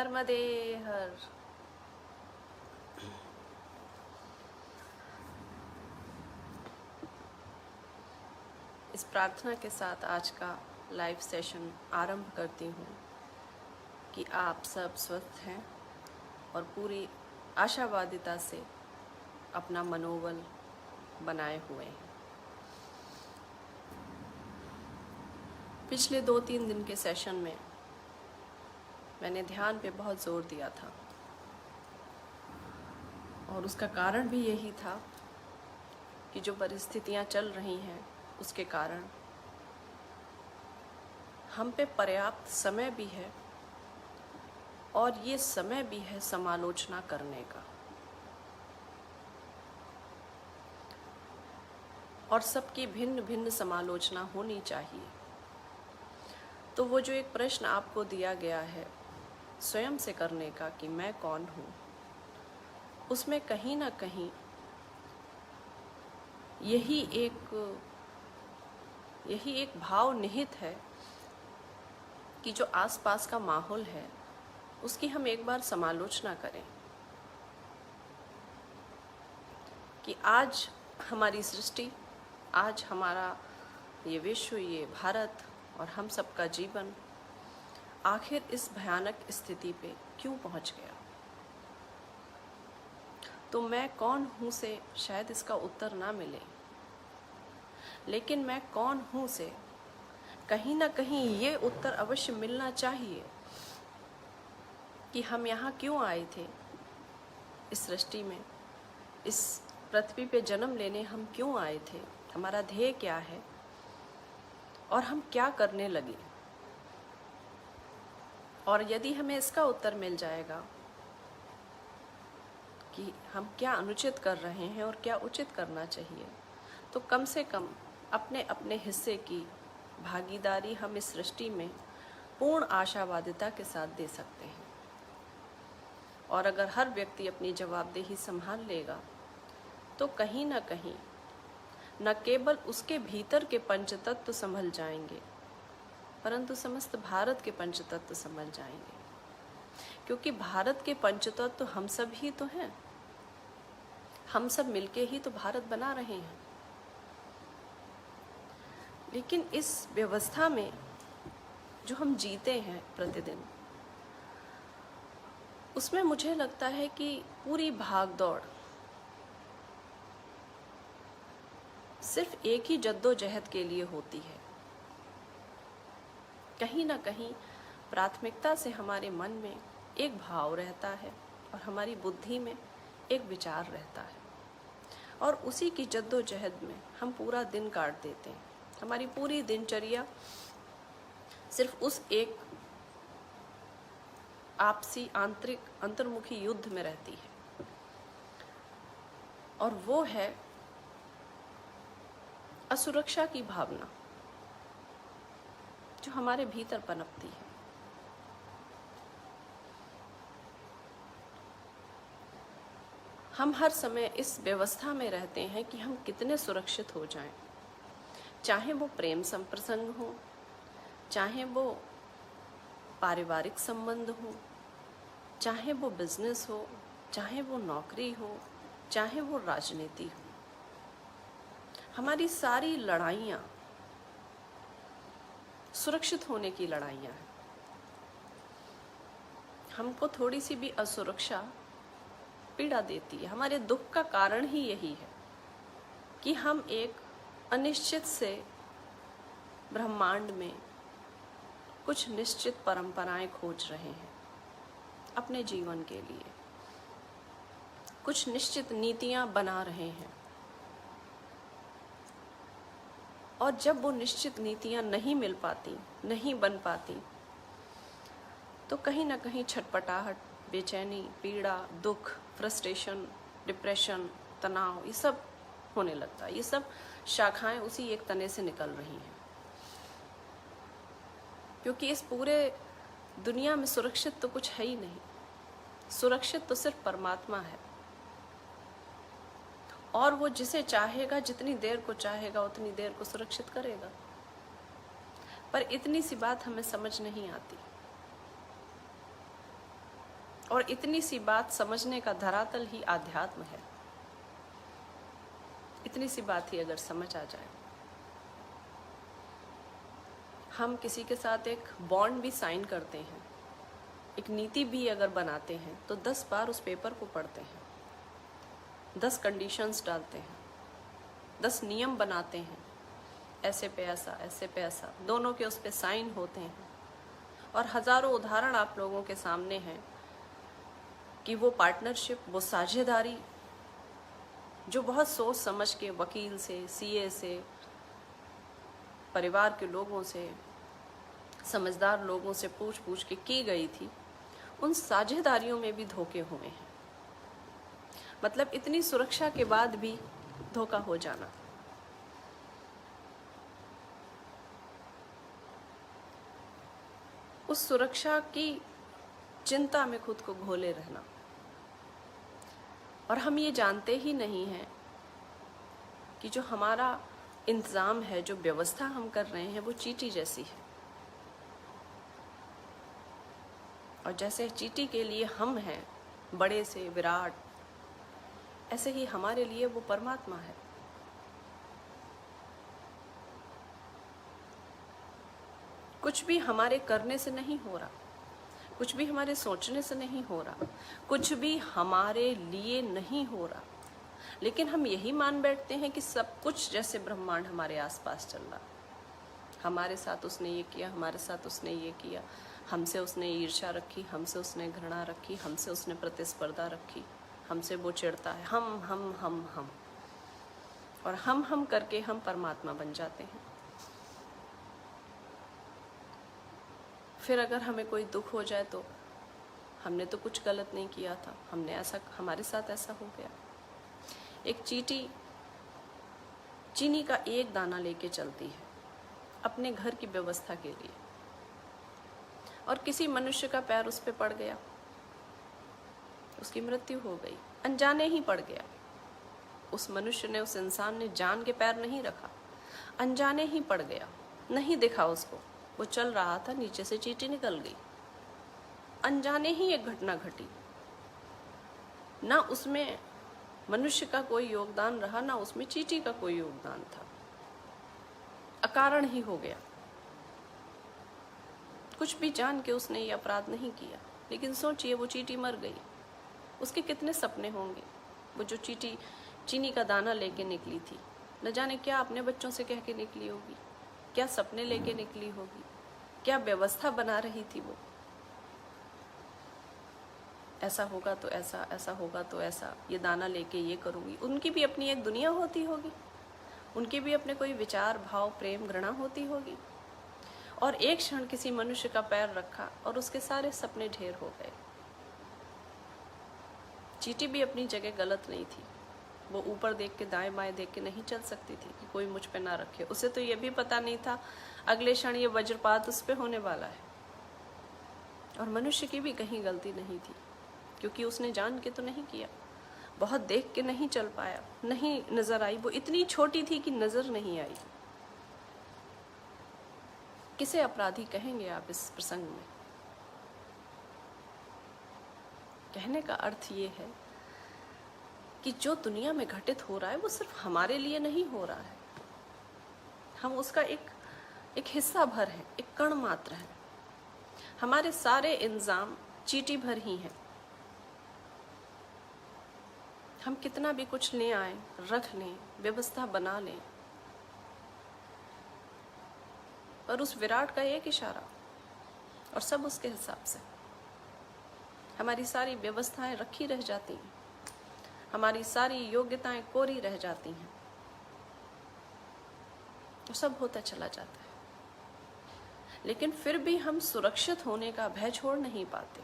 नर्मदे हर। इस प्रार्थना के साथ आज का लाइव सेशन आरंभ करती हूँ कि आप सब स्वस्थ हैं और पूरी आशावादिता से अपना मनोबल बनाए हुए हैं। पिछले 2-3 दिन के सेशन में मैंने ध्यान पे बहुत जोर दिया था और उसका कारण भी यही था कि जो परिस्थितियाँ चल रही हैं उसके कारण हम पे पर्याप्त समय भी है और ये समय भी है समालोचना करने का। और सबकी भिन्न भिन्न समालोचना होनी चाहिए। तो वो जो एक प्रश्न आपको दिया गया है स्वयं से करने का कि मैं कौन हूँ, उसमें कहीं ना कहीं यही एक भाव निहित है कि जो आसपास का माहौल है उसकी हम एक बार समालोचना करें कि आज हमारी सृष्टि, आज हमारा ये विश्व, ये भारत और हम सबका जीवन आखिर इस भयानक स्थिति पे क्यों पहुंच गया। तो मैं कौन हूँ से शायद इसका उत्तर ना मिले, लेकिन मैं कौन हूँ से कहीं ना कहीं ये उत्तर अवश्य मिलना चाहिए कि हम यहाँ क्यों आए थे, इस सृष्टि में, इस पृथ्वी पे जन्म लेने हम क्यों आए थे, हमारा ध्येय क्या है और हम क्या करने लगे। और यदि हमें इसका उत्तर मिल जाएगा कि हम क्या अनुचित कर रहे हैं और क्या उचित करना चाहिए, तो कम से कम अपने अपने हिस्से की भागीदारी हम इस सृष्टि में पूर्ण आशावादिता के साथ दे सकते हैं। और अगर हर व्यक्ति अपनी जवाबदेही संभाल लेगा तो कहीं ना कहीं न केवल उसके भीतर के पंचतत्व संभल जाएंगे परंतु समस्त भारत के पंचतत्व संभल जाएंगे, क्योंकि भारत के पंचतत्व हम सब ही तो हैं। हम सब मिलके ही तो भारत बना रहे हैं। लेकिन इस व्यवस्था में जो हम जीते हैं प्रतिदिन, उसमें मुझे लगता है कि पूरी भागदौड़ सिर्फ एक ही जद्दोजहद के लिए होती है। कहीं ना कहीं प्राथमिकता से हमारे मन में एक भाव रहता है और हमारी बुद्धि में एक विचार रहता है और उसी की जद्दोजहद में हम पूरा दिन काट देते हैं। हमारी पूरी दिनचर्या सिर्फ उस एक आपसी आंतरिक अंतर्मुखी युद्ध में रहती है और वो है असुरक्षा की भावना जो हमारे भीतर पनपती है। हम हर समय इस व्यवस्था में रहते हैं कि हम कितने सुरक्षित हो जाएं, चाहे वो प्रेम संप्रसंग हो, चाहे वो पारिवारिक संबंध हो, चाहे वो बिजनेस हो, चाहे वो नौकरी हो, चाहे वो राजनीति हो। हमारी सारी लड़ाइयाँ सुरक्षित होने की लड़ाइयाँ हैं। हमको थोड़ी सी भी असुरक्षा पीड़ा देती है। हमारे दुख का कारण ही यही है कि हम एक अनिश्चित से ब्रह्मांड में कुछ निश्चित परंपराएं खोज रहे हैं अपने जीवन के लिए, कुछ निश्चित नीतियां बना रहे हैं और जब वो निश्चित नीतियां नहीं मिल पाती, नहीं बन पाती, तो कहीं ना कहीं छटपटाहट, बेचैनी, पीड़ा, दुख, फ्रस्ट्रेशन, डिप्रेशन, तनाव, ये सब होने लगता है। ये सब शाखाएं उसी एक तने से निकल रही हैं, क्योंकि इस पूरे दुनिया में सुरक्षित तो कुछ है ही नहीं। सुरक्षित तो सिर्फ परमात्मा है और वो जिसे चाहेगा, जितनी देर को चाहेगा उतनी देर को सुरक्षित करेगा। पर इतनी सी बात हमें समझ नहीं आती और इतनी सी बात समझने का धरातल ही आध्यात्म है। इतनी सी बात ही अगर समझ आ जाए, हम किसी के साथ एक बॉन्ड भी साइन करते हैं, एक नीति भी अगर बनाते हैं, तो 10 बार उस पेपर को पढ़ते हैं, 10 कंडीशंस डालते हैं, 10 नियम बनाते हैं, ऐसे पे ऐसा, ऐसे पे ऐसा, दोनों के उस पे साइन होते हैं। और हजारों उदाहरण आप लोगों के सामने हैं कि वो पार्टनरशिप, वो साझेदारी जो बहुत सोच समझ के वकील से, सीए से, परिवार के लोगों से, समझदार लोगों से पूछ के की गई थी, उन साझेदारियों में भी धोखे हुए हैं। मतलब इतनी सुरक्षा के बाद भी धोखा हो जाना। उस सुरक्षा की चिंता में खुद को घोले रहना। और हम ये जानते ही नहीं हैं कि जो हमारा इंतज़ाम है, जो व्यवस्था हम कर रहे हैं, वो चींटी जैसी है। और जैसे चींटी के लिए हम हैं बड़े से विराट, ऐसे ही हमारे लिए वो परमात्मा है। कुछ भी हमारे करने से नहीं हो रहा, कुछ भी हमारे सोचने से नहीं हो रहा, कुछ भी हमारे लिए नहीं हो रहा, लेकिन हम यही मान बैठते हैं कि सब कुछ जैसे ब्रह्मांड हमारे आसपास चल रहा। हमारे साथ उसने ये किया, हमारे साथ उसने ये किया, हमसे उसने ईर्ष्या रखी, हमसे उसने घृणा रखी, हमसे उसने प्रतिस्पर्धा रखी, हमसे वो चिढ़ता है। हम और हम करके हम परमात्मा बन जाते हैं। फिर अगर हमें कोई दुख हो जाए तो हमने तो कुछ गलत नहीं किया था, हमने ऐसा, हमारे साथ ऐसा हो गया। एक चींटी चीनी का एक दाना लेके चलती है अपने घर की व्यवस्था के लिए, और किसी मनुष्य का पैर उस पे पड़ गया, उसकी मृत्यु हो गई, अनजाने ही पड़ गया। उस मनुष्य ने, उस इंसान ने जान के पैर नहीं रखा, अनजाने ही पड़ गया, नहीं दिखा उसको, वो चल रहा था, नीचे से चींटी निकल गई। अनजाने ही एक घटना घटी, ना उसमें मनुष्य का कोई योगदान रहा, ना उसमें चींटी का कोई योगदान था, अकारण ही हो गया। कुछ भी जान के उसने ये अपराध नहीं किया, लेकिन सोचिए वो चींटी मर गई, उसके कितने सपने होंगे। वो जो चींटी चीनी का दाना लेके निकली थी, न जाने क्या अपने बच्चों से कह के निकली होगी, क्या सपने लेके निकली होगी, क्या व्यवस्था बना रही थी वो। ऐसा होगा तो ऐसा, ऐसा होगा तो ऐसा, ये दाना लेके ये करूँगी। उनकी भी अपनी एक दुनिया होती होगी, उनके भी अपने कोई विचार, भाव, प्रेम, घृणा होती होगी। और एक क्षण किसी मनुष्य का पैर रखा और उसके सारे सपने ढेर हो गए। चींटी भी अपनी जगह गलत नहीं थी, वो ऊपर देख के, दाएं बाएं देख के नहीं चल सकती थी कि कोई मुझ पे ना रखे। उसे तो ये भी पता नहीं था अगले क्षण ये वज्रपात उस पे होने वाला है। और मनुष्य की भी कहीं गलती नहीं थी, क्योंकि उसने जान के तो नहीं किया, बहुत देख के नहीं चल पाया, नहीं नजर आई, वो इतनी छोटी थी कि नजर नहीं आई। किसे अपराधी कहेंगे आप इस प्रसंग में? कहने का अर्थ ये है कि जो दुनिया में घटित हो रहा है वो सिर्फ हमारे लिए नहीं हो रहा है, हम उसका एक हिस्सा भर हैं, एक कण मात्र है। हमारे सारे इंतजाम चींटी भर ही हैं। हम कितना भी कुछ ले आए, रख लें, व्यवस्था बना लें, पर उस विराट का एक इशारा और सब उसके हिसाब से। हमारी सारी व्यवस्थाएं रखी रह जाती हैं, हमारी सारी योग्यताएं कोरी रह जाती हैं, तो सब होता चला जाता है। लेकिन फिर भी हम सुरक्षित होने का भय छोड़ नहीं पाते।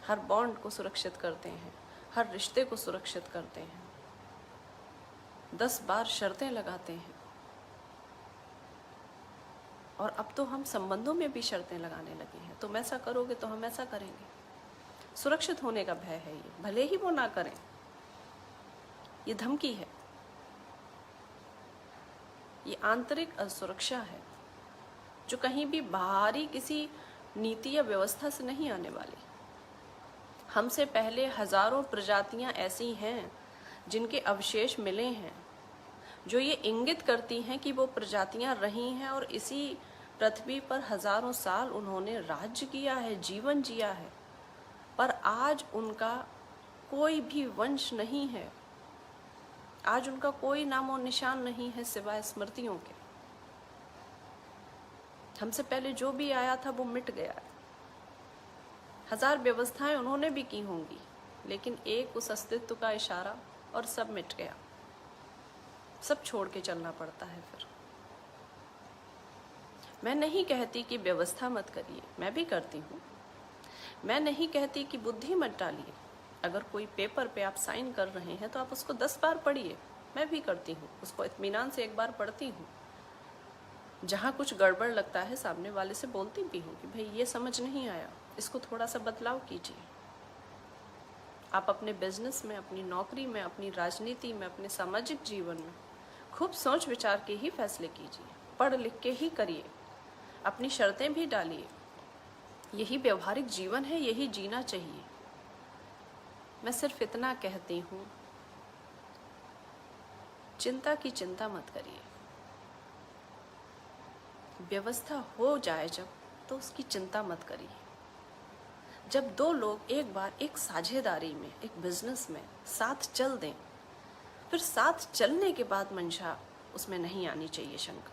हर बॉन्ड को सुरक्षित करते हैं, हर रिश्ते को सुरक्षित करते हैं, 10 बार शर्तें लगाते हैं। और अब तो हम संबंधों में भी शर्तें लगाने लगे हैं, तुम ऐसा करोगे तो हम ऐसा करेंगे। सुरक्षित होने का भय है ये, भले ही वो ना करें, ये धमकी है, ये आंतरिक असुरक्षा है। जो कहीं भी बाहरी किसी नीति या व्यवस्था से नहीं आने वाली। हमसे पहले हजारों प्रजातियां ऐसी हैं जिनके अवशेष मिले हैं, जो ये इंगित करती हैं कि वो प्रजातियां रही हैं और इसी पृथ्वी पर हजारों साल उन्होंने राज्य किया है, जीवन जिया है, पर आज उनका कोई भी वंश नहीं है, आज उनका कोई नामो निशान नहीं है सिवाय स्मृतियों के। हमसे पहले जो भी आया था वो मिट गया है। हजार व्यवस्थाएं उन्होंने भी की होंगी, लेकिन एक उस अस्तित्व का इशारा और सब मिट गया। सब छोड़ के चलना पड़ता है फिर। मैं नहीं कहती कि व्यवस्था मत करिए, मैं भी करती हूँ। मैं नहीं कहती कि बुद्धि मत डालिए। अगर कोई पेपर पे आप साइन कर रहे हैं तो आप उसको 10 बार पढ़िए, मैं भी करती हूँ। उसको इत्मीनान से एक बार पढ़ती हूँ। जहाँ कुछ गड़बड़ लगता है सामने वाले से बोलती भी हूँ कि भाई ये समझ नहीं आया, इसको थोड़ा सा बदलाव कीजिए। आप अपने बिजनेस में, अपनी नौकरी में, अपनी राजनीति में, अपने सामाजिक जीवन में खूब सोच विचार के ही फैसले कीजिए, पढ़ लिख के ही करिए, अपनी शर्तें भी डालिए। यही व्यवहारिक जीवन है, यही जीना चाहिए। मैं सिर्फ इतना कहती हूँ, चिंता की चिंता मत करिए। व्यवस्था हो जाए जब, तो उसकी चिंता मत करिए। जब दो लोग एक बार एक साझेदारी में, एक बिजनेस में साथ चल दें, फिर साथ चलने के बाद मंशा उसमें नहीं आनी चाहिए शंका।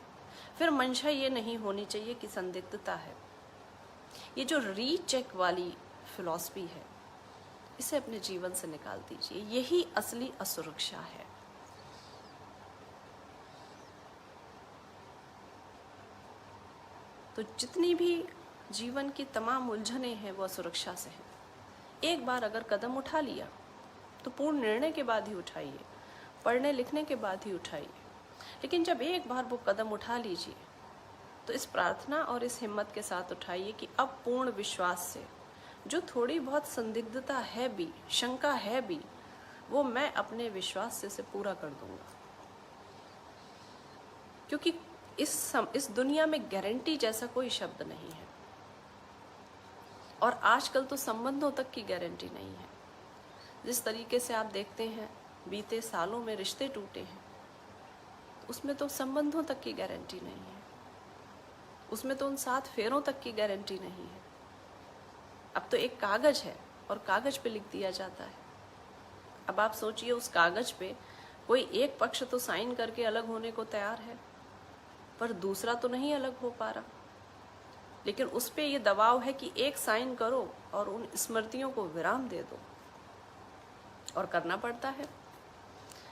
फिर मंशा ये नहीं होनी चाहिए कि संदिग्धता है। ये जो रीचेक वाली फिलॉसफी है, इसे अपने जीवन से निकाल दीजिए। यही असली असुरक्षा है। तो जितनी भी जीवन की तमाम उलझनें हैं वो असुरक्षा से हैं। एक बार अगर कदम उठा लिया तो पूर्ण निर्णय के बाद ही उठाइए, पढ़ने लिखने के बाद ही उठाइए। लेकिन जब एक बार वो कदम उठा लीजिए तो इस प्रार्थना और इस हिम्मत के साथ उठाइए कि अब पूर्ण विश्वास से जो थोड़ी बहुत संदिग्धता है भी, शंका है भी, वो मैं अपने विश्वास से पूरा कर दूंगा। क्योंकि इस दुनिया में गारंटी जैसा कोई शब्द नहीं है, और आजकल तो संबंधों तक की गारंटी नहीं है। जिस तरीके से आप देखते हैं बीते सालों में रिश्ते टूटे हैं, उसमें तो संबंधों तक की गारंटी नहीं है, उसमें तो उन 7 फेरों तक की गारंटी नहीं है। अब तो एक कागज है और कागज पे लिख दिया जाता है। अब आप सोचिए, उस कागज पे कोई एक पक्ष तो साइन करके अलग होने को तैयार है, पर दूसरा तो नहीं अलग हो पा रहा। लेकिन उस पे ये दबाव है कि एक साइन करो और उन स्मृतियों को विराम दे दो, और करना पड़ता है।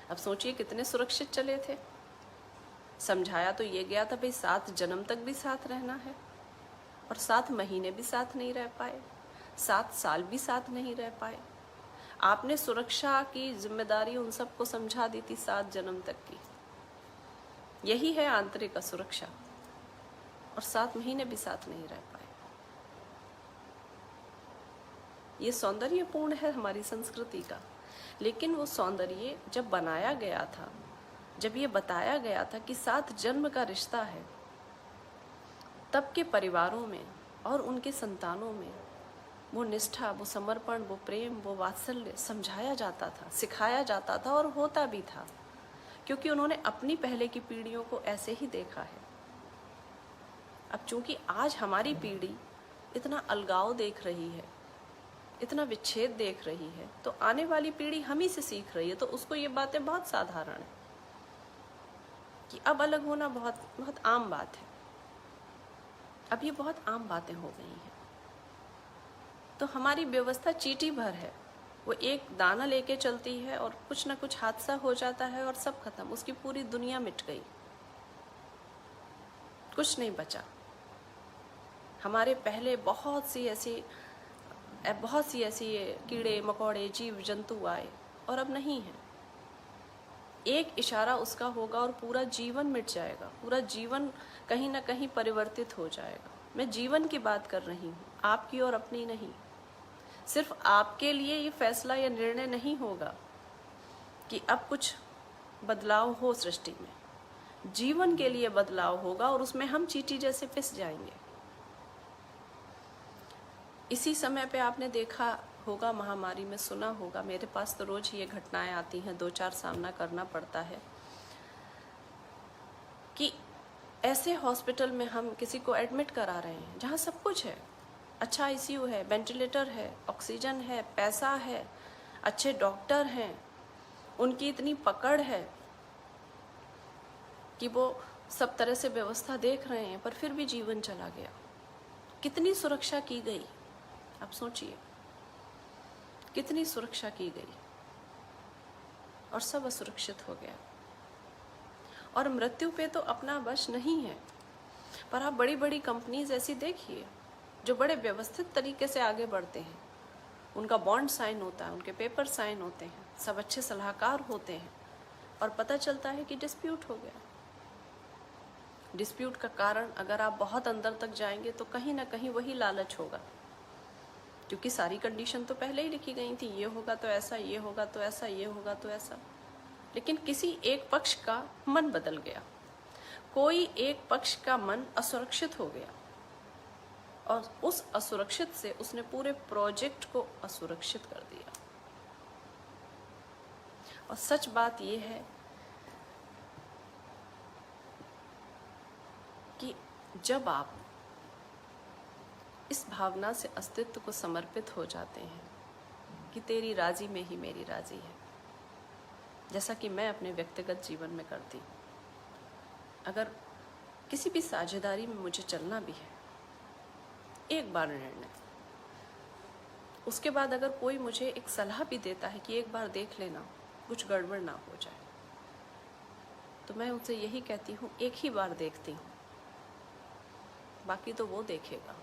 अब सोचिए कितने सुरक्षित चले थे। समझाया तो ये गया था भाई 7 जन्म तक भी साथ रहना है, और 7 महीने भी साथ नहीं रह पाए, 7 साल भी साथ नहीं रह पाए। आपने सुरक्षा की जिम्मेदारी उन सबको समझा दी थी 7 जन्म तक की। यही है आंतरिक असुरक्षा, और 7 महीने भी साथ नहीं रह पाए। ये सौंदर्यपूर्ण है हमारी संस्कृति का, लेकिन वो सौंदर्य जब बनाया गया था, जब ये बताया गया था कि 7 जन्म का रिश्ता है, तब के परिवारों में और उनके संतानों में वो निष्ठा, वो समर्पण, वो प्रेम, वो वात्सल्य समझाया जाता था, सिखाया जाता था, और होता भी था, क्योंकि उन्होंने अपनी पहले की पीढ़ियों को ऐसे ही देखा है। अब चूंकि आज हमारी पीढ़ी इतना अलगाव देख रही है, इतना विच्छेद देख रही है, तो आने वाली पीढ़ी हम ही से सीख रही है, तो उसको ये बातें बहुत साधारण है कि अब अलग होना बहुत बहुत आम बात है। अब ये बहुत आम बातें हो गई हैं। तो हमारी व्यवस्था चीटी भर है, वो एक दाना लेके चलती है और कुछ ना कुछ हादसा हो जाता है और सब खत्म, उसकी पूरी दुनिया मिट गई, कुछ नहीं बचा। हमारे पहले बहुत सी ऐसी कीड़े मकोड़े जीव जंतु आए, और अब नहीं है। एक इशारा उसका होगा और पूरा जीवन मिट जाएगा, पूरा जीवन कहीं ना कहीं परिवर्तित हो जाएगा। मैं जीवन की बात कर रही हूँ, आपकी और अपनी नहीं। सिर्फ आपके लिए ये फैसला या निर्णय नहीं होगा कि अब कुछ बदलाव हो सृष्टि में, जीवन के लिए बदलाव होगा और उसमें हम चींटी जैसे पिस जाएंगे। इसी समय पे आपने देखा होगा, महामारी में सुना होगा, मेरे पास तो रोज ये घटनाएं आती हैं, 2-4 सामना करना पड़ता है कि ऐसे हॉस्पिटल में हम किसी को एडमिट करा रहे हैं जहाँ सब कुछ है, अच्छा आईसीयू है, वेंटिलेटर है, ऑक्सीजन है, पैसा है, अच्छे डॉक्टर हैं, उनकी इतनी पकड़ है कि वो सब तरह से व्यवस्था देख रहे हैं, पर फिर भी जीवन चला गया। कितनी सुरक्षा की गई, आप सोचिए, कितनी सुरक्षा की गई और सब असुरक्षित हो गया। और मृत्यु पे तो अपना वश नहीं है, पर आप बड़ी बड़ी कंपनीज ऐसी देखिए जो बड़े व्यवस्थित तरीके से आगे बढ़ते हैं, उनका बॉन्ड साइन होता है, उनके पेपर साइन होते हैं, सब अच्छे सलाहकार होते हैं, और पता चलता है कि डिस्प्यूट हो गया। डिस्प्यूट का कारण अगर आप बहुत अंदर तक जाएंगे तो कहीं ना कहीं वही लालच होगा, क्योंकि सारी कंडीशन तो पहले ही लिखी गई थी, ये होगा तो ऐसा, ये होगा तो ऐसा, ये होगा तो ऐसा। लेकिन किसी एक पक्ष का मन बदल गया, कोई एक पक्ष का मन असुरक्षित हो गया, और उस असुरक्षित से उसने पूरे प्रोजेक्ट को असुरक्षित कर दिया। और सच बात यह है कि जब आप इस भावना से अस्तित्व को समर्पित हो जाते हैं कि तेरी राजी में ही मेरी राजी है, जैसा कि मैं अपने व्यक्तिगत जीवन में करती हूँ, अगर किसी भी साझेदारी में मुझे चलना भी है, एक बार निर्णय, उसके बाद अगर कोई मुझे एक सलाह भी देता है कि एक बार देख लेना, कुछ गड़बड़ ना हो जाए, तो मैं उनसे यही कहती हूँ, एक ही बार देखती हूँ, बाकी तो वो देखेगा।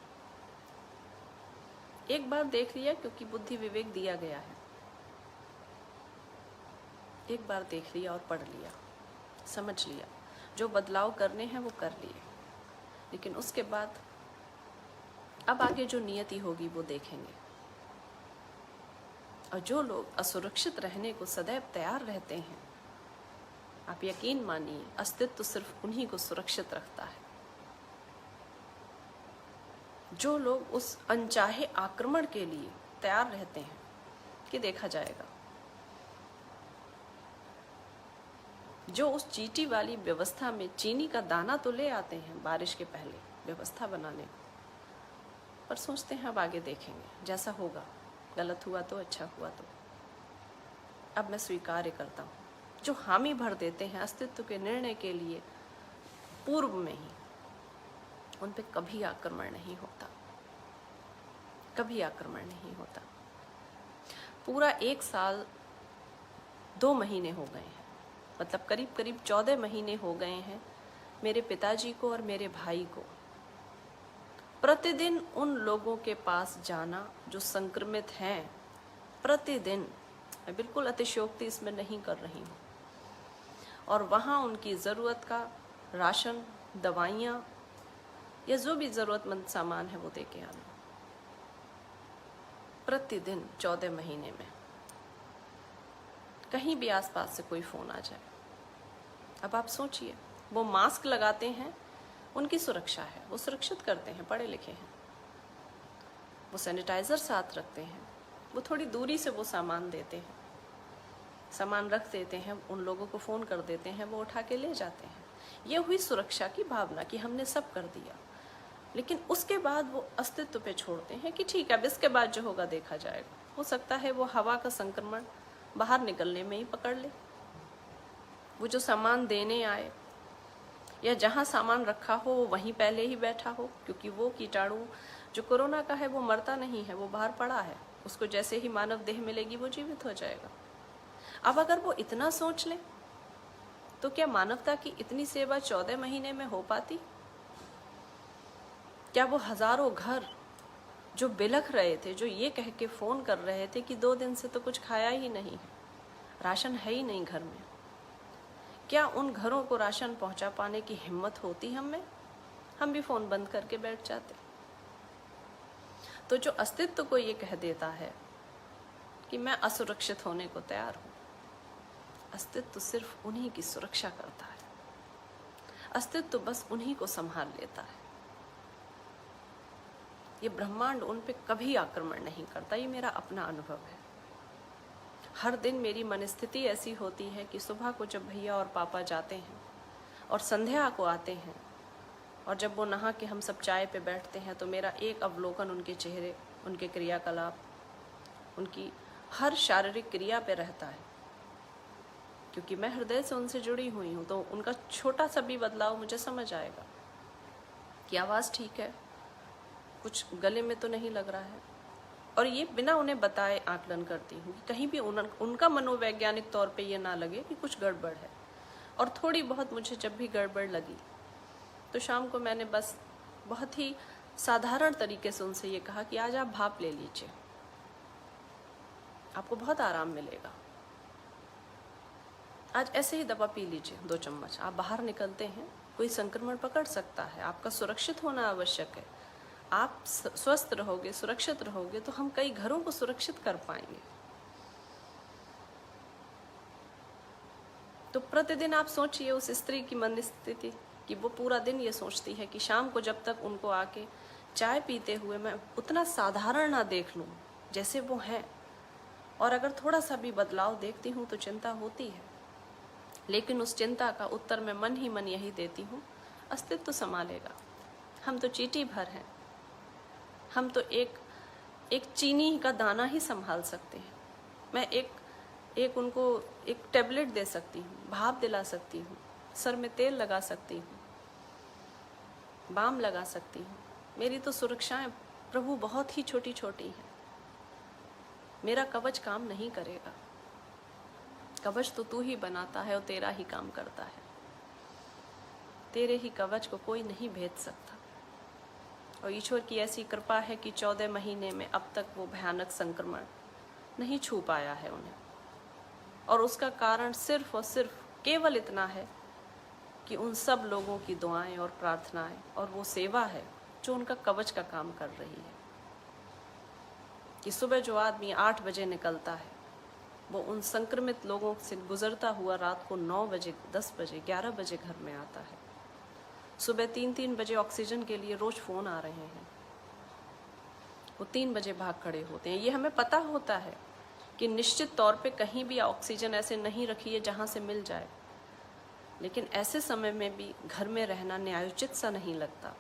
एक बार देख लिया क्योंकि बुद्धि विवेक दिया गया है, एक बार देख लिया और पढ़ लिया, समझ लिया, जो बदलाव करने हैं वो कर लिए, लेकिन उसके बाद अब आगे जो नियति होगी वो देखेंगे। और जो लोग असुरक्षित रहने को सदैव तैयार रहते हैं, आप यकीन मानिए अस्तित्व सिर्फ उन्हीं को सुरक्षित रखता है। जो लोग उस अनचाहे आक्रमण के लिए तैयार रहते हैं कि देखा जाएगा, जो उस चींटी वाली व्यवस्था में चीनी का दाना तो ले आते हैं बारिश के पहले व्यवस्था बनाने को, पर सोचते हैं अब आगे देखेंगे, जैसा होगा, गलत हुआ तो अच्छा हुआ तो। अब मैं स्वीकार करता हूँ, जो हामी भर देते हैं अस्तित्व के निर्णय के लिए पूर्व में ही, उन पे कभी आक्रमण नहीं होता, कभी आक्रमण नहीं होता। पूरा 1 साल 2 महीने हो गए हैं, मतलब करीब करीब 14 महीने हो गए हैं मेरे पिताजी को और मेरे भाई को प्रतिदिन उन लोगों के पास जाना जो संक्रमित हैं। प्रतिदिन, मैं बिल्कुल अतिशयोक्ति इसमें नहीं कर रही हूँ, और वहाँ उनकी ज़रूरत का राशन, दवाइयाँ या जो भी ज़रूरतमंद सामान है वो दे के आना, प्रतिदिन 14 महीने में। कहीं भी आसपास से कोई फ़ोन आ जाए, अब आप सोचिए, वो मास्क लगाते हैं, उनकी सुरक्षा है, वो सुरक्षित करते हैं, पढ़े लिखे हैं, वो सैनिटाइज़र साथ रखते हैं, वो थोड़ी दूरी से वो सामान देते हैं, सामान रख देते हैं, उन लोगों को फ़ोन कर देते हैं, वो उठा के ले जाते हैं। ये हुई सुरक्षा की भावना कि हमने सब कर दिया, लेकिन उसके बाद वो अस्तित्व पे छोड़ते हैं कि ठीक है अब इसके बाद जो होगा देखा जाएगा। हो सकता है वो हवा का संक्रमण बाहर निकलने में ही पकड़ ले, वो जो सामान देने आए या जहाँ सामान रखा हो वहीं पहले ही बैठा हो, क्योंकि वो कीटाणु जो कोरोना का है वो मरता नहीं है, वो बाहर पड़ा है, उसको जैसे ही मानव देह मिलेगी वो जीवित हो जाएगा। अब अगर वो इतना सोच ले तो क्या मानवता की इतनी सेवा 14 महीने में हो पाती? क्या वो हजारों घर जो बिलख रहे थे, जो ये कह के फ़ोन कर रहे थे कि 2 दिन से तो कुछ खाया ही नहीं है, राशन है ही नहीं घर में, क्या उन घरों को राशन पहुंचा पाने की हिम्मत होती हम में? हम भी फ़ोन बंद करके बैठ जाते। तो जो अस्तित्व को ये कह देता है कि मैं असुरक्षित होने को तैयार हूँ, अस्तित्व सिर्फ उन्हीं की सुरक्षा करता है, अस्तित्व बस उन्हीं को संभाल लेता है। ये ब्रह्मांड उन पे कभी आक्रमण नहीं करता, ये मेरा अपना अनुभव है। हर दिन मेरी मनस्थिति ऐसी होती है कि सुबह को जब भैया और पापा जाते हैं और संध्या को आते हैं और जब वो नहा के हम सब चाय पे बैठते हैं, तो मेरा एक अवलोकन उनके चेहरे, उनके क्रियाकलाप, उनकी हर शारीरिक क्रिया पे रहता है, क्योंकि मैं हृदय से उनसे जुड़ी हुई हूँ। तो उनका छोटा सा भी बदलाव मुझे समझ आएगा कि आवाज़ ठीक है, कुछ गले में तो नहीं लग रहा है, और ये बिना उन्हें बताए आकलन करती हूँ कि कहीं भी उनका मनोवैज्ञानिक तौर पे ये ना लगे कि कुछ गड़बड़ है। और थोड़ी बहुत मुझे जब भी गड़बड़ लगी तो शाम को मैंने बस बहुत ही साधारण तरीके से उनसे ये कहा कि आज आप भाप ले लीजिए, आपको बहुत आराम मिलेगा। आज ऐसे ही दवा पी लीजिए 2 चम्मच, आप बाहर निकलते हैं, कोई संक्रमण पकड़ सकता है, आपका सुरक्षित होना आवश्यक है। आप स्वस्थ रहोगे, सुरक्षित रहोगे, तो हम कई घरों को सुरक्षित कर पाएंगे। तो प्रतिदिन आप सोचिए उस स्त्री की मन स्थिति कि वो पूरा दिन ये सोचती है कि शाम को जब तक उनको आके चाय पीते हुए मैं उतना साधारण ना देख लूं जैसे वो हैं, और अगर थोड़ा सा भी बदलाव देखती हूँ तो चिंता होती है। लेकिन उस चिंता का उत्तर मैं मन ही मन यही देती हूँ, अस्तित्व संभालेगा, हम तो चींटी भर हैं, हम तो एक चीनी का दाना ही संभाल सकते हैं। मैं एक उनको एक टेबलेट दे सकती हूँ, भाप दिला सकती हूँ, सर में तेल लगा सकती हूँ, बाम लगा सकती हूँ। मेरी तो सुरक्षाएं प्रभु बहुत ही छोटी छोटी हैं। मेरा कवच काम नहीं करेगा, कवच तो तू ही बनाता है और तेरा ही काम करता है। तेरे ही कवच को कोई नहीं भेद सकता। और ईश्वर की ऐसी कृपा है कि 14 महीने में अब तक वो भयानक संक्रमण नहीं छू पाया है उन्हें। और उसका कारण सिर्फ और सिर्फ केवल इतना है कि उन सब लोगों की दुआएं और प्रार्थनाएं और वो सेवा है जो उनका कवच का काम कर रही है। कि सुबह जो आदमी 8 बजे निकलता है, वो उन संक्रमित लोगों से गुजरता हुआ रात को 9 बजे, 10 बजे, 11 बजे घर में आता है। सुबह 3-3 बजे ऑक्सीजन के लिए रोज फोन आ रहे हैं, वो 3 बजे भाग खड़े होते हैं। ये हमें पता होता है कि निश्चित तौर पे कहीं भी ऑक्सीजन ऐसे नहीं रखी है जहाँ से मिल जाए, लेकिन ऐसे समय में भी घर में रहना न्यायोचित सा नहीं लगता।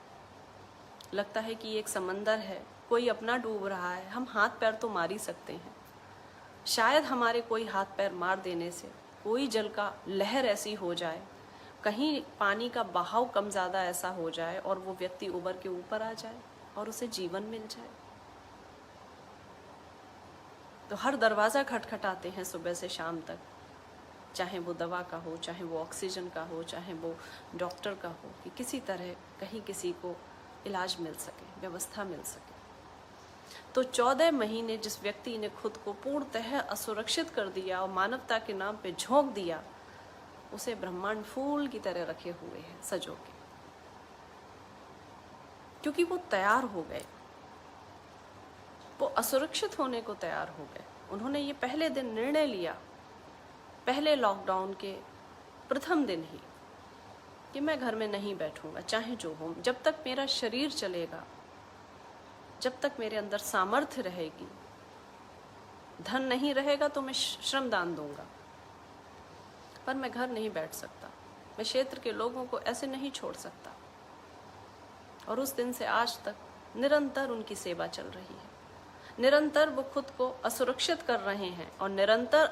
लगता है कि एक समंदर है, कोई अपना डूब रहा है, हम हाथ पैर तो मार ही सकते हैं। शायद हमारे कोई हाथ पैर मार देने से कोई जल का लहर ऐसी हो जाए, कहीं पानी का बहाव कम ज़्यादा ऐसा हो जाए और वो व्यक्ति उबर के ऊपर आ जाए और उसे जीवन मिल जाए। तो हर दरवाज़ा खटखटाते हैं सुबह से शाम तक, चाहे वो दवा का हो, चाहे वो ऑक्सीजन का हो, चाहे वो डॉक्टर का हो, कि किसी तरह कहीं किसी को इलाज मिल सके, व्यवस्था मिल सके। तो 14 महीने जिस व्यक्ति ने खुद को पूर्णतः असुरक्षित कर दिया और मानवता के नाम पे झोंक दिया, उसे ब्रह्मांड फूल की तरह रखे हुए हैं सजो के, क्योंकि वो तैयार हो गए, वो असुरक्षित होने को तैयार हो गए। उन्होंने ये पहले दिन निर्णय लिया, पहले लॉकडाउन के प्रथम दिन ही, कि मैं घर में नहीं बैठूंगा, चाहे जो हो। जब तक मेरा शरीर चलेगा, जब तक मेरे अंदर सामर्थ्य रहेगी, धन नहीं रहेगा तो मैं श्रमदान दूंगा, पर मैं घर नहीं बैठ सकता। मैं क्षेत्र के लोगों को ऐसे नहीं छोड़ सकता। और उस दिन से आज तक निरंतर उनकी सेवा चल रही है। निरंतर वो खुद को असुरक्षित कर रहे हैं और निरंतर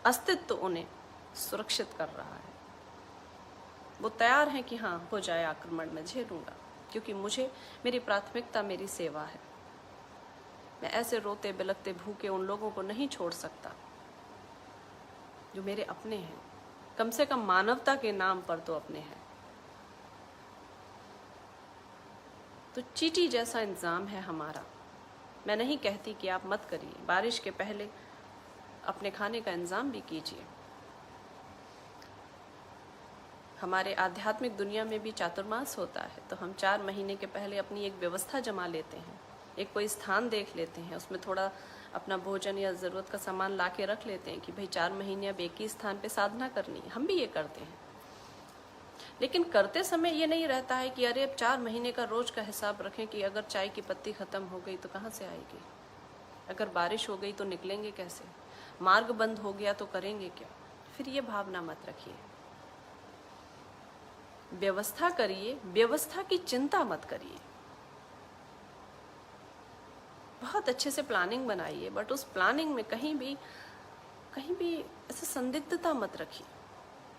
अस्तित्व उन्हें सुरक्षित कर रहा है। वो तैयार हैं कि हाँ, हो जाए आक्रमण, मैं झेलूंगा, क्योंकि मुझे, मेरी प्राथमिकता मेरी सेवा है। मैं ऐसे रोते बिलखते भूखे उन लोगों को नहीं छोड़ सकता जो मेरे अपने हैं, कम से कम मानवता के नाम पर तो अपने हैं। तो चींटी जैसा इंतजाम है हमारा। मैं नहीं कहती कि आप मत करिए, बारिश के पहले अपने खाने का इंतजाम भी कीजिए। हमारे आध्यात्मिक दुनिया में भी चातुर्मास होता है, तो हम 4 महीने के पहले अपनी एक व्यवस्था जमा लेते हैं, एक कोई स्थान देख लेते हैं, उसमें थोड़ा अपना भोजन या ज़रूरत का सामान ला के रख लेते हैं कि भाई 4 महीने अब एक ही स्थान पे साधना करनी है। हम भी ये करते हैं, लेकिन करते समय ये नहीं रहता है कि अरे अब 4 महीने का रोज का हिसाब रखें कि अगर चाय की पत्ती खत्म हो गई तो कहाँ से आएगी, अगर बारिश हो गई तो निकलेंगे कैसे, मार्ग बंद हो गया तो करेंगे क्या। फिर ये भावना मत रखिए। व्यवस्था करिए, व्यवस्था की चिंता मत करिए। बहुत अच्छे से प्लानिंग बनाइए, बट उस प्लानिंग में कहीं भी ऐसे संदिग्धता मत रखिए,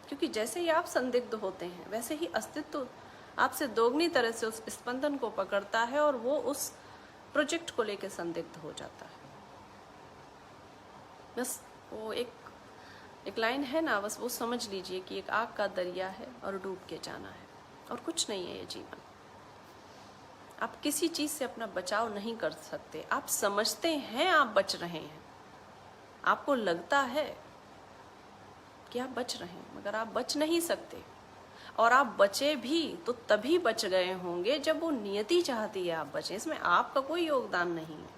क्योंकि जैसे ही आप संदिग्ध होते हैं वैसे ही अस्तित्व आपसे दोगुनी तरह से उस स्पंदन को पकड़ता है और वो उस प्रोजेक्ट को लेकर संदिग्ध हो जाता है। बस वो एक लाइन है ना, बस वो समझ लीजिए कि एक आग का दरिया है और डूब के जाना है, और कुछ नहीं है ये जीवन। आप किसी चीज से अपना बचाव नहीं कर सकते। आप समझते हैं आप बच रहे हैं, आपको लगता है कि आप बच रहे हैं, मगर आप बच नहीं सकते। और आप बचे भी तो तभी बच गए होंगे जब वो नियति चाहती है आप बचे। इसमें आपका कोई योगदान नहीं है,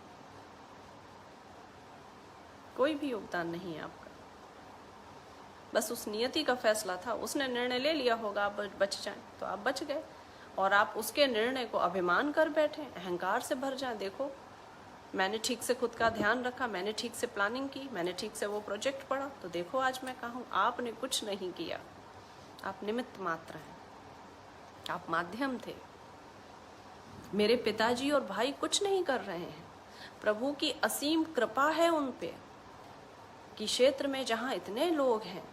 कोई भी योगदान नहीं है आपका। बस उस नियति का फैसला था, उसने निर्णय ले लिया होगा आप बच जाएं, तो आप बच गए। और आप उसके निर्णय को अभिमान कर बैठे, अहंकार से भर जाएं। देखो, मैंने ठीक से खुद का ध्यान रखा, मैंने ठीक से प्लानिंग की, मैंने ठीक से वो प्रोजेक्ट पढ़ा, तो देखो आज मैं कहाँ हूँ। आपने कुछ नहीं किया, आप निमित्त मात्र हैं, आप माध्यम थे। मेरे पिताजी और भाई कुछ नहीं कर रहे हैं। प्रभु की असीम कृपा है उन पे कि क्षेत्र में जहाँ इतने लोग हैं,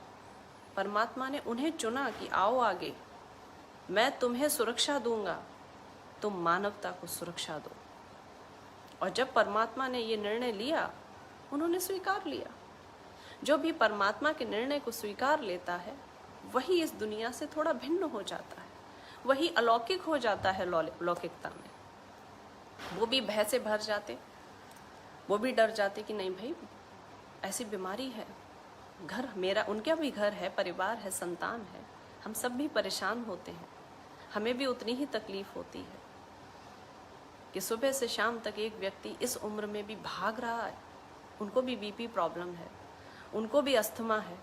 परमात्मा ने उन्हें चुना कि आओ आगे, मैं तुम्हें सुरक्षा दूंगा, तुम मानवता को सुरक्षा दो। और जब परमात्मा ने ये निर्णय लिया, उन्होंने स्वीकार लिया। जो भी परमात्मा के निर्णय को स्वीकार लेता है वही इस दुनिया से थोड़ा भिन्न हो जाता है, वही अलौकिक हो जाता है लौकिकता में। वो भी भय से भर जाते, वो भी डर जाते कि नहीं भाई ऐसी बीमारी है, घर मेरा, उनका भी घर है, परिवार है, संतान है, हम सब भी परेशान होते हैं, हमें भी उतनी ही तकलीफ होती है कि सुबह से शाम तक एक व्यक्ति इस उम्र में भी भाग रहा है। उनको भी बीपी प्रॉब्लम है, उनको भी अस्थमा है,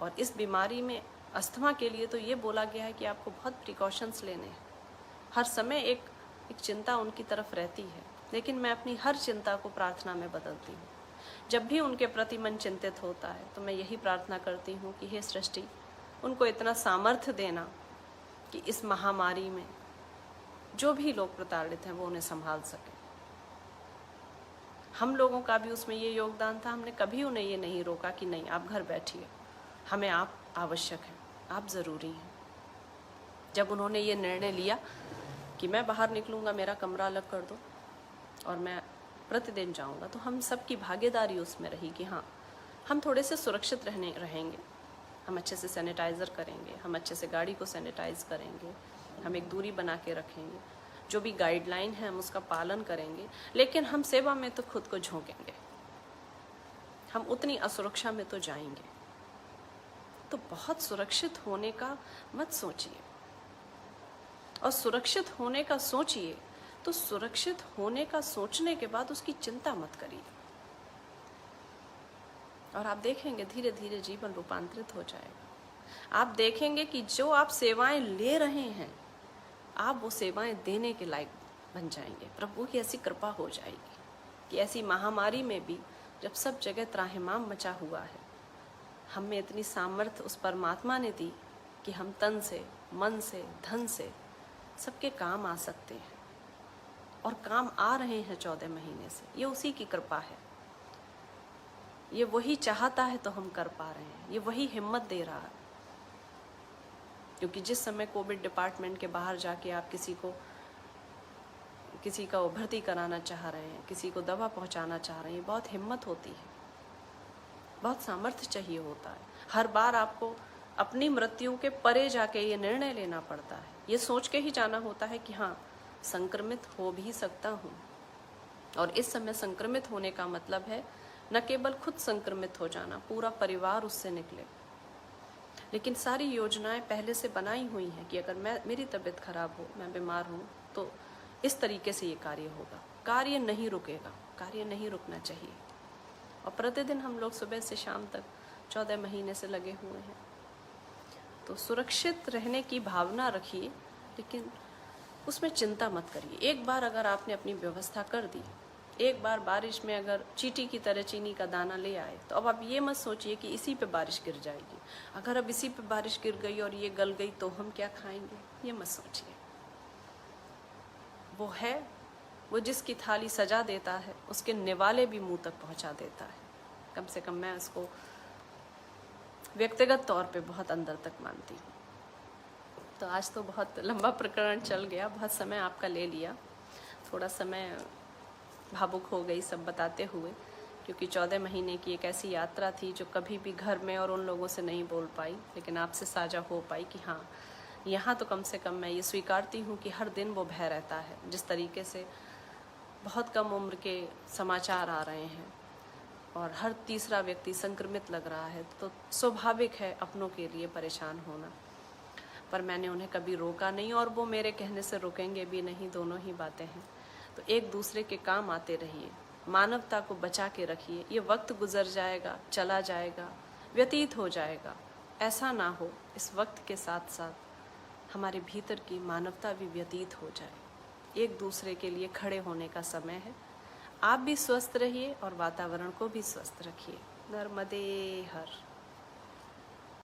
और इस बीमारी में अस्थमा के लिए तो ये बोला गया है कि आपको बहुत प्रिकॉशंस लेने हैं। हर समय एक चिंता उनकी तरफ रहती है, लेकिन मैं अपनी हर चिंता को प्रार्थना में बदलती हूँ। जब भी उनके प्रति मन चिंतित होता है तो मैं यही प्रार्थना करती हूँ कि हे सृष्टि, उनको इतना सामर्थ्य देना कि इस महामारी में जो भी लोग प्रताड़ित हैं वो उन्हें संभाल सके। हम लोगों का भी उसमें ये योगदान था, हमने कभी उन्हें ये नहीं रोका कि नहीं आप घर बैठिए, हमें आप आवश्यक हैं, आप ज़रूरी हैं। जब उन्होंने ये निर्णय लिया कि मैं बाहर निकलूँगा, मेरा कमरा अलग कर दो और मैं प्रतिदिन जाऊँगा, तो हम सब की भागीदारी उसमें रही कि हाँ हम थोड़े से सुरक्षित रहेंगे, हम अच्छे से सैनिटाइज़र करेंगे, हम अच्छे से गाड़ी को सैनिटाइज़ करेंगे, हम एक दूरी बना के रखेंगे, जो भी गाइडलाइन है हम उसका पालन करेंगे, लेकिन हम सेवा में तो खुद को झोंकेंगे, हम उतनी असुरक्षा में तो जाएंगे। तो बहुत सुरक्षित होने का मत सोचिए, और सुरक्षित होने का सोचिए तो सुरक्षित होने का सोचने के बाद उसकी चिंता मत करिए, और आप देखेंगे धीरे धीरे जीवन रूपांतरित हो जाएगा। आप देखेंगे कि जो आप सेवाएं ले रहे हैं, आप वो सेवाएं देने के लायक बन जाएंगे। प्रभु की ऐसी कृपा हो जाएगी कि ऐसी महामारी में भी जब सब जगह त्राहिमाम मचा हुआ है, हम में इतनी सामर्थ्य उस परमात्मा ने दी कि हम तन से, मन से, धन से सबके काम आ सकते हैं, और काम आ रहे हैं 14 महीने से। ये उसी की कृपा है, ये वही चाहता है तो हम कर पा रहे हैं, ये वही हिम्मत दे रहा है। क्योंकि जिस समय कोविड डिपार्टमेंट के बाहर जाके आप किसी का भर्ती कराना चाह रहे हैं, किसी को दवा पहुंचाना चाह रहे हैं, बहुत हिम्मत होती है, बहुत सामर्थ्य चाहिए होता है। हर बार आपको अपनी मृत्यु के परे जाके ये निर्णय लेना पड़ता है, ये सोच के ही जाना होता है कि हाँ संक्रमित हो भी सकता हूँ। और इस समय संक्रमित होने का मतलब है न केवल खुद संक्रमित हो जाना, पूरा परिवार उससे निकले। लेकिन सारी योजनाएं पहले से बनाई हुई हैं कि अगर मेरी तबीयत खराब हो, मैं बीमार हूँ, तो इस तरीके से ये कार्य होगा। कार्य नहीं रुकेगा, कार्य नहीं रुकना चाहिए। और प्रतिदिन हम लोग सुबह से शाम तक 14 महीने से लगे हुए हैं। तो सुरक्षित रहने की भावना रखिए, लेकिन उसमें चिंता मत करिए। एक बार अगर आपने अपनी व्यवस्था कर दी, एक बार बारिश में अगर चींटी की तरह चीनी का दाना ले आए, तो अब आप ये मत सोचिए कि इसी पे बारिश गिर जाएगी। अगर अब इसी पे बारिश गिर गई और ये गल गई तो हम क्या खाएंगे, ये मत सोचिए। वो जिसकी थाली सजा देता है, उसके निवाले भी मुंह तक पहुंचा देता है। कम से कम मैं उसको व्यक्तिगत तौर पे बहुत अंदर तक मानती हूँ। तो आज तो बहुत लंबा प्रकरण चल गया, बहुत समय आपका ले लिया, थोड़ा समय भावुक हो गई सब बताते हुए, क्योंकि 14 महीने की एक ऐसी यात्रा थी जो कभी भी घर में और उन लोगों से नहीं बोल पाई, लेकिन आपसे साझा हो पाई कि हाँ, यहाँ तो कम से कम मैं ये स्वीकारती हूँ कि हर दिन वो भय रहता है। जिस तरीके से बहुत कम उम्र के समाचार आ रहे हैं और हर तीसरा व्यक्ति संक्रमित लग रहा है, तो स्वाभाविक है अपनों के लिए परेशान होना। पर मैंने उन्हें कभी रोका नहीं और वो मेरे कहने से रुकेंगे भी नहीं, दोनों ही बातें हैं। तो एक दूसरे के काम आते रहिए, मानवता को बचा के रखिए। ये वक्त गुजर जाएगा, चला जाएगा, व्यतीत हो जाएगा, ऐसा ना हो इस वक्त के साथ साथ हमारे भीतर की मानवता भी व्यतीत हो जाए। एक दूसरे के लिए खड़े होने का समय है। आप भी स्वस्थ रहिए और वातावरण को भी स्वस्थ रखिए। नर्मदे हर।